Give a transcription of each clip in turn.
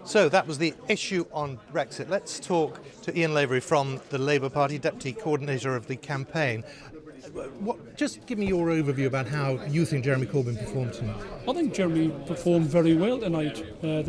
So that was the issue on Brexit. Let's talk to Ian Lavery from the Labour Party, Deputy Co-ordinator of the campaign. Just give me your overview about how you think Jeremy Corbyn performed tonight. I think Jeremy performed very well tonight. A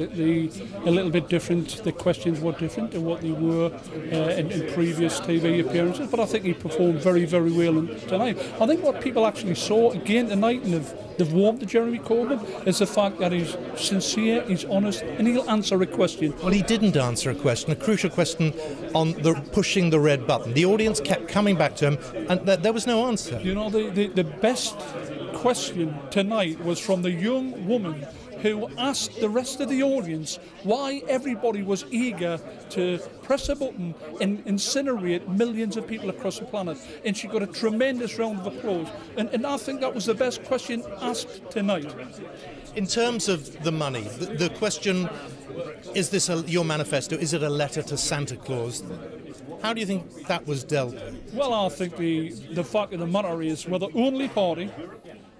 little bit different. The questions were different than what they were in previous TV appearances, but I think he performed very, very well tonight. I think what people actually saw again tonight, and they've warmed to Jeremy Corbyn, is the fact that he's sincere, he's honest, and he'll answer a question. Well, he didn't answer a question, a crucial question on pushing the red button. The audience kept coming back to him, and there was no answer. You know, the best question tonight was from the young woman who asked the rest of the audience why everybody was eager to press a button and incinerate millions of people across the planet. And she got a tremendous round of applause. And I think that was the best question asked tonight. In terms of the money, the question, is this your manifesto? Is it a letter to Santa Claus? How do you think that was dealt with? Well, I think the fact of the matter is we're the only party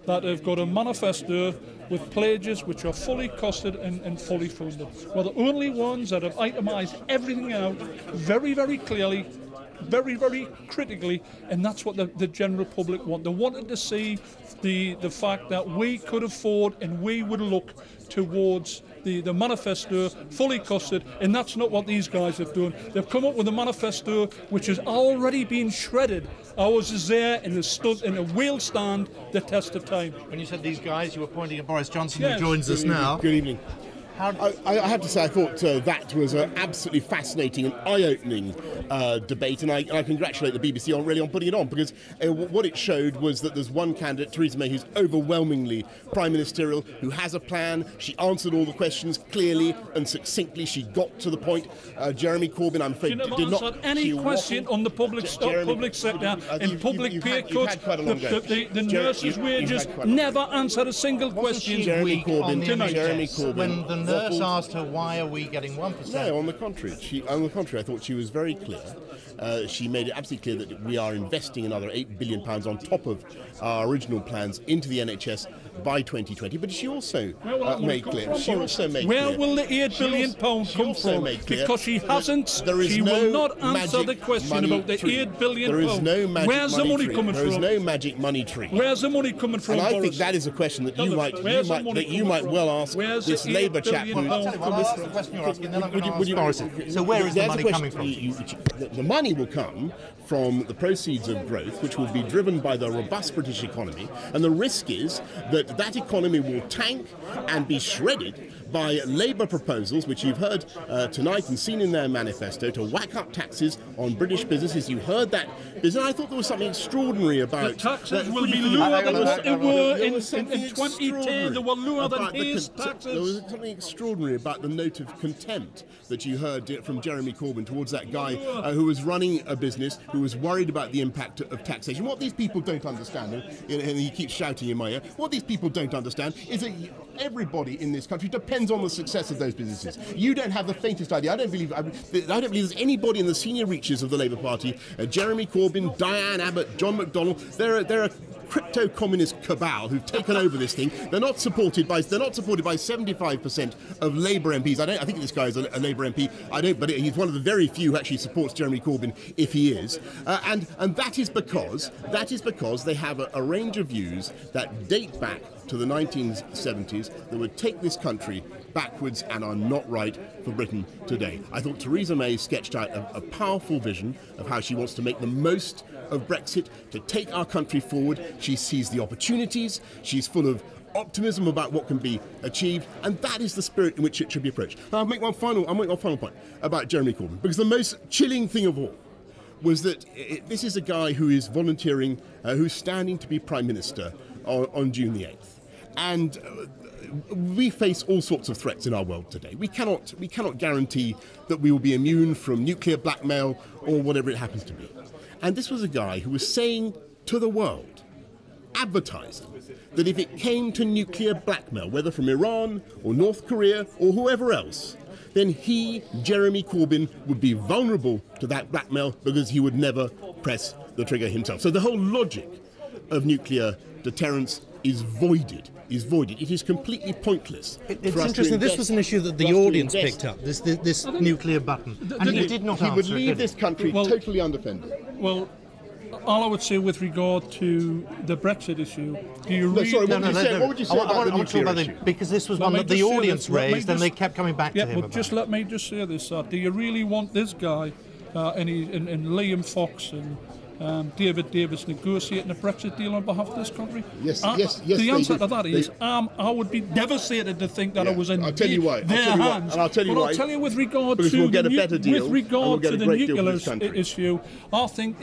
that have got a manifesto with pledges which are fully costed and fully funded. We're the only ones that have itemised everything out very, very clearly, very, very critically, and that's what the general public want. They wanted to see the fact that we could afford and we would look towards the manifesto fully costed, and that's not what these guys have done. They've come up with a manifesto which has already been shredded. Ours is there and it will stand the test of time. When you said these guys, you were pointing at Boris Johnson, who joins us now. Good evening. I have to say, I thought that was an absolutely fascinating and eye-opening debate, and I congratulate the BBC on putting it on, because what it showed was that there's one candidate, Theresa May, who's overwhelmingly prime ministerial, who has a plan. She answered all the questions clearly and succinctly. She got to the point. Jeremy Corbyn, I'm afraid, did not answer any question on the public sector and public pay cuts. The nurses' wages never answered a single question. Jeremy Corbyn. When the nurse asked her, why are we getting 1%? No, on the contrary. I thought she was very clear. She made it absolutely clear that we are investing another £8 billion on top of our original plans into the NHS by 2020. But she also made clear. Where will the £8 billion come from? Because she hasn't. She will not answer the question about the £8 billion. There is no magic Where's the money coming from? There is no magic money tree. Where's the money coming from? And I think that is a question that you might well ask this Labour chap. I'll tell you what, I'll ask the question you're asking, then I'm going to ask Boris. So where is the money coming from? The money will come from the proceeds of growth, which will be driven by the robust British economy, and the risk is that that economy will tank and be shredded by Labour proposals, which you've heard tonight and seen in their manifesto, to whack up taxes on British businesses. You heard that. And I thought there was something extraordinary about... The taxes will be lower than what they were in 2010. They were lower than his taxes. There was something extraordinary about the note of contempt that you heard from Jeremy Corbyn towards that guy who was running a business, who was worried about the impact of taxation. What these people don't understand, and he keeps shouting in my ear, what these people don't understand is that everybody in this country depends on the success of those businesses. You don't have the faintest idea. I don't believe there's anybody in the senior reaches of the Labour Party, Jeremy Corbyn, Diane Abbott, John McDonnell. They're a crypto-communist cabal who've taken over this thing. They're not supported by 75% of Labour MPs. I think this guy is a Labour MP. But he's one of the very few who actually supports Jeremy Corbyn, if he is. And that is because they have a range of views that date back to the 1970s that would take this country backwards and are not right for Britain today. I thought Theresa May sketched out a powerful vision of how she wants to make the most of Brexit, to take our country forward. She sees the opportunities. She's full of optimism about what can be achieved, and that is the spirit in which it should be approached. Now, I'll make one final point about Jeremy Corbyn, because the most chilling thing of all was that this is a guy who is volunteering, who's standing to be Prime Minister on June the 8th. And we face all sorts of threats in our world today. We cannot guarantee that we will be immune from nuclear blackmail or whatever it happens to be. And this was a guy who was saying to the world, advertising, that if it came to nuclear blackmail, whether from Iran or North Korea or whoever else, then he, Jeremy Corbyn, would be vulnerable to that blackmail because he would never press the trigger himself. So the whole logic of nuclear deterrence is voided. It is completely pointless. It's interesting. This was an issue that the audience picked up. This nuclear button, and he did not answer. He would leave it, this country totally undefended. Well, all I would say with regard to the Brexit issue, do you really... What would you say about the nuclear issue? Because this was one that the audience raised, and they kept coming back to him but about just let me just say this, do you really want this guy and Liam Fox and David Davis negotiating a Brexit deal on behalf of this country? Yes. The answer to that is I would be devastated to think that I was in their hands. I'll tell you why. I'll tell you with regard because to we'll get a better deal, with regard to the nuclear issue, I think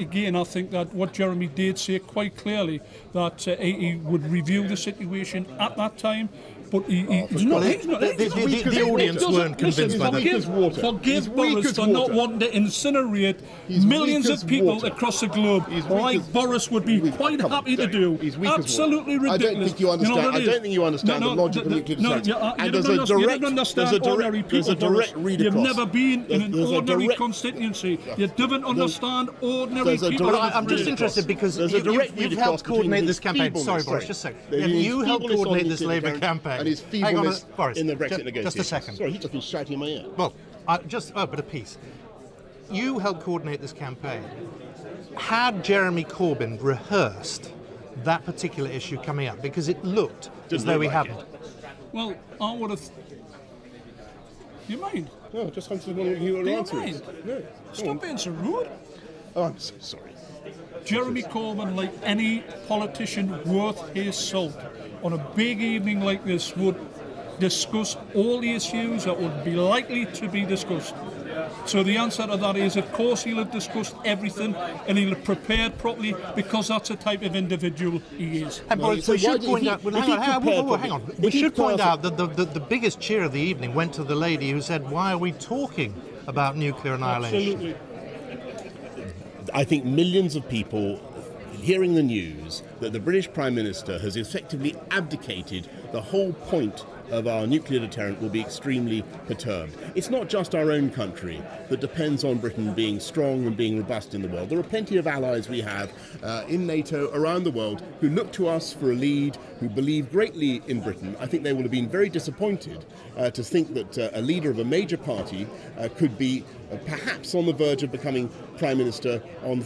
that what Jeremy did say quite clearly, that he would review the situation at that time. But the audience weren't convinced by that. Forgive Boris for not wanting to incinerate millions of people across the globe, like Boris would be quite happy to do. Absolutely ridiculous. I don't think you understand. I don't think you understand the logic of nuclear deterrence. And there's a direct read across. You've never been in an ordinary constituency. You didn't understand ordinary people. I'm just interested because you've helped coordinate this campaign. Sorry, Boris, just a second. You helped coordinate this Labour campaign. And his feebleness Boris, in the Brexit negotiations. Just a second. Sorry, he's just been shouting in my ear. Well, but a piece. You helped coordinate this campaign. Had Jeremy Corbyn rehearsed that particular issue coming up? Because it looked as though he hadn't. Well, I would have... You mind? No, just wondering who would answer it. No. Stop being so rude. Oh, I'm so sorry. Jeremy Corbyn, like any politician worth his salt, on a big evening like this, would discuss all the issues that would be likely to be discussed. So the answer to that is, of course, he'll have discussed everything and he'll have prepared properly, because that's the type of individual he is. And Boris, we should point out. Hang on. We should point out that the biggest cheer of the evening went to the lady who said, "Why are we talking about nuclear annihilation?" Absolutely. I think millions of people hearing the news that the British Prime Minister has effectively abdicated the whole point of our nuclear deterrent will be extremely perturbed. It's not just our own country that depends on Britain being strong and being robust in the world. There are plenty of allies we have in NATO around the world who look to us for a lead, who believe greatly in Britain. I think they will have been very disappointed to think that a leader of a major party could be perhaps on the verge of becoming Prime Minister on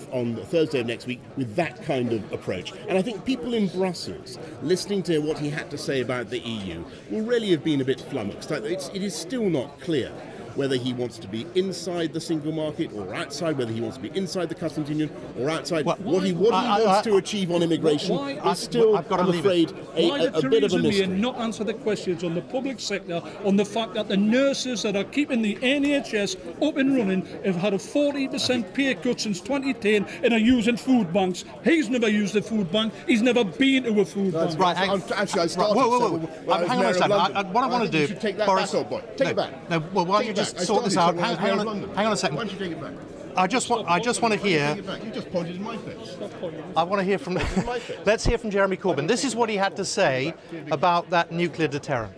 Thursday of next week with that kind of approach. And I think people in Brussels, listening to what he had to say about the EU, will really have been a bit flummoxed. It is still not clear whether he wants to be inside the single market or outside, whether he wants to be inside the customs union or outside. What he wants to achieve on immigration is still, I'm afraid, a bit of a mystery. Why did not answer the questions on the public sector, on the fact that the nurses that are keeping the NHS up and running have had a 40% pay cut since 2010 and are using food banks? He's never used a food bank. He's never been to a food bank. Right, actually, I started. Hang on a second. What I want to do, you should take that Boris, back, boy. Take it back. No, well, why don't you just sort this out? Hang on a second. Why don't you take it back? I just want to hear. You just pointed in my face. I want to hear from. Let's hear from Jeremy Corbyn. This is what he had to say about that nuclear deterrent.